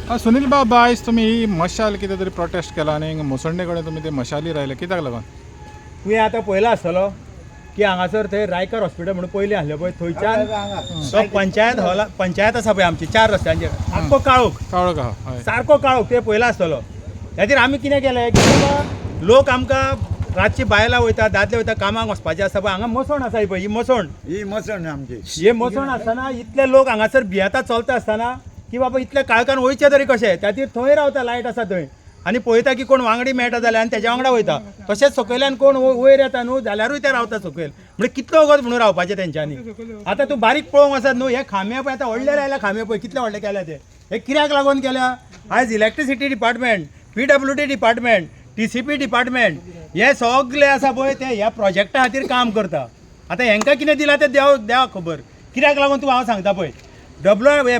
सुनील बाबा आयज तुम्ही ही मशाल कितें तरी प्रोटेस्ट केला आनी हिंगा मुसंडे कडेन तुमी ते मशाली रायले कित्याक लागून? तुवें आतां पळयला आसतलो की हांगासर थंय रायकर हॉस्पिटल म्हणून पयलीं आहलें पळय थंयच्यान तो पंचायत हॉल पंचायत आसा पळय आमची 4 रस्त्यांचेर आख्खो काळोख काळोख आहा हय. सारको काळोख ते पळयला आसतलो. ह्या खातीर आमी कितें केलें की बाबा लोक आमकां रातची बायलां वयता दादले वयता कामाक वचपाचें आसता पळय हांगा मसण आसा ही पळय ही मसण ही मसण आमची हे मसण आसतना इतले लोक हांगासर भियेता चलता आसतना की बाबा इतले काळखान वयचे तरी कशें त्या खातीर थंय रावता लायट आसा थंय आनी पळयता की कोण वांगडी मेळटा जाल्यार आनी तेज्या वांगडा वयता तशेंच सकयल्यान कोण वयर येता न्हू जाल्यारूय ते रावता सकयल म्हणजे कितलो वगत म्हणून रावपाचें तेंच्यांनी. आतां तूं बारीक पळोवंक वचत न्हू हे खांबे पळय आतां व्हडले लायल्या खांबे पळय कितले व्हडले केल्या ते हे कित्याक लागून केल्या आयज electricity department PWD department TCP department हे सगळे आसा पळय ते ह्या प्रोजेक्टा खातीर काम करता. आतां हेंकां कितें दिलां तें देवा खबर कित्याक लागून तूं हांव सांगता पळय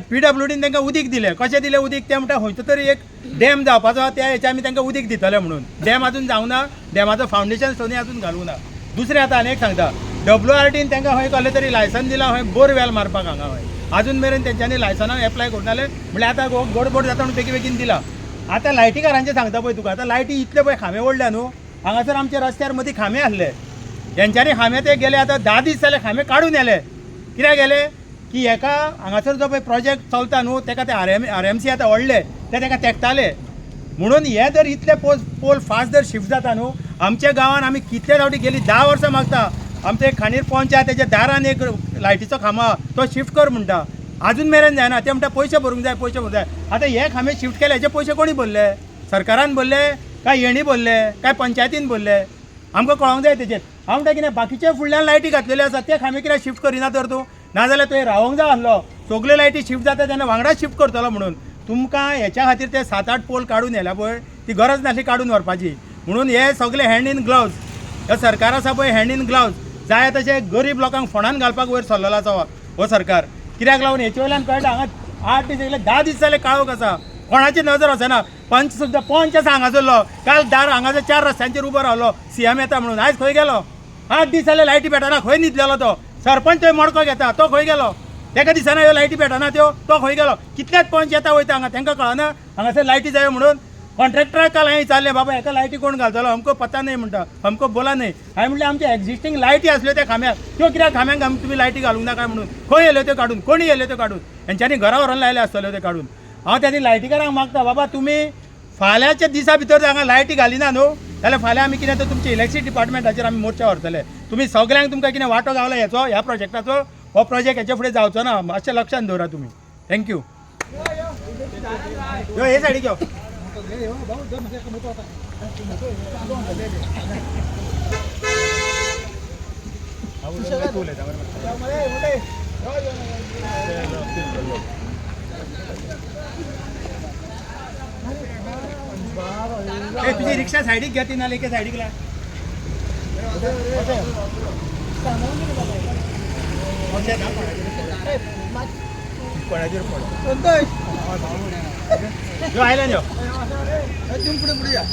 PWDन तांकां उदीक दिलें कशें दिलें उदीक तें म्हणटा खंयचो तरी एक डॅम जावपाचो त्या हेच्या आमी तांकां उदीक दितले म्हणून डॅम अजून जावं ना डॅमाचो फावंडेशन स्टोनी अजून घालूं ना. दुसरें आतां आनी एक सांगता WRDन तांकां खंय कसलें तरी लायसन दिलां खंय बोरवेल मारपाक हांगा हय अजून मेरेन तेंच्यांनी लायसनाक एप्लाय करनाले म्हणल्यार आतां गोड जाता म्हणून बेगीन दिला. आतां लायटीकारांचें सांगता पळय तुका आतां लायटी इतले पळय खांबे व्हडले न्हू हांगासर आमच्या रस्त्यार मदीं खांबे आसले हेंच्यांनी खांबे ते गेले आतां 10 दीस जाले खांबे काडून येले कित्याक गेले की हेका हांगासर जो पळय प्रोजेक्ट चलता न्हू तेका ते RMC आतां व्हडले ते तेका तेंकताले म्हणून हे जर इतले पोल फास्ट जर शिफ्ट जाता न्हू आमच्या गांवान आमी कितले फावटी गेली 10 वर्सां मागता आमचे खांडीर पंच आहा तेच्या दारान एक लायटीचो खांबो तो शिफ्ट कर म्हणटा अजून मेरेन जायना ते म्हणटा पयशे भरूंक जाय आतां हे खांबे शिफ्ट केले हेचे पयशे कोणी भरले सरकारान भरले काय हेणी भरले काय पंचायतीन भरले आमकां कळोंक जाय तेचेर. हांव म्हणटा कितें बाकीचे फुडल्यान लायटी घातलेले आसा ते खांबे कित्याक शिफ्ट करिना तर तूं नाजाल्यार तुवें रावोंक जाय आसलो सगल्यो लायटी शिफ्ट जाता तेन्ना वांगडा शिफ्ट करतलो म्हणून तुमकां हेच्या खातीर ते 7-8 पोल काडून येयल्या पळय ती गरज नासली काडून व्हरपाची म्हणून हे सगळे हँड इन ग्लव्ज हे सरकार आसा पळय हँड इन ग्लव्ज जाय तशें गरीब लोकांक फोंडान घालपाक वयर सरलेलो आसा हो सरकार कित्याक लागून हेचे वयल्यान कळटा हांगा 8 दीस येयले 10 दीस जाले काळोख आसा कोणाची नजर वचना पंच सुद्दां पंच आसा हांगासरलो काल दार हांगासर 4 रस्त्यांचेर उबो रावलो CM येता म्हणून आयज खंय गेलो 8 दीस जाले लायटी पेटना खंय न्हिदलेलो तो सरपंच थंय मडको घेता तो खंय गेलो तेका दिसना ह्यो लायटी पेटना तो खंय गेलो कितलेच पंच येता वयता हांगा तांकां कळना हांगासर लायटी जायो म्हणून कॉन्ट्रॅक्टराक काल हांवें विचारलें बाबा हेका लायटी कोण घालतलो हमको पता नाही म्हणटा हमको बोला नाही हांवें म्हणलें आमचे एक्झिस्टींग लायटी आसल्यो त्या खांब्याक त्यो कित्याक खांब्यांक तुमी लायटी घालूंक नाका म्हणून खंय येयल्यो त्यो काडून कोणी येयल्यो त्यो काडून हेंच्यांनी घरा व्हरोन लायले आसतल्यो त्यो काडून. हांव त्या लायटीकारांक मागता बाबा तुमी फाल्यांच्या दिसा भितर जर हांगा लायटी घालिना न्हू जाल्यार फाल्यां आमी कितें तर तुमचे इलेक्ट्रिसिटी डिपार्टमेंटाचेर आमी मोर्चा व्हरतले. तुमी सगळ्यांक तुमकां कितें वांटो गावला हेचो ह्या प्रोजेक्टाचो हो प्रोजेक्ट हेचे फुडें जावचो ना मातशें लक्षान दवरा तुमी. थँक्यू. हे सायडीक यो तुझी रिक्षा सायडीक घ्या ती नाल्यार एके सायडीक लाय कोणाचेर पड आयल्यान यो फुडें या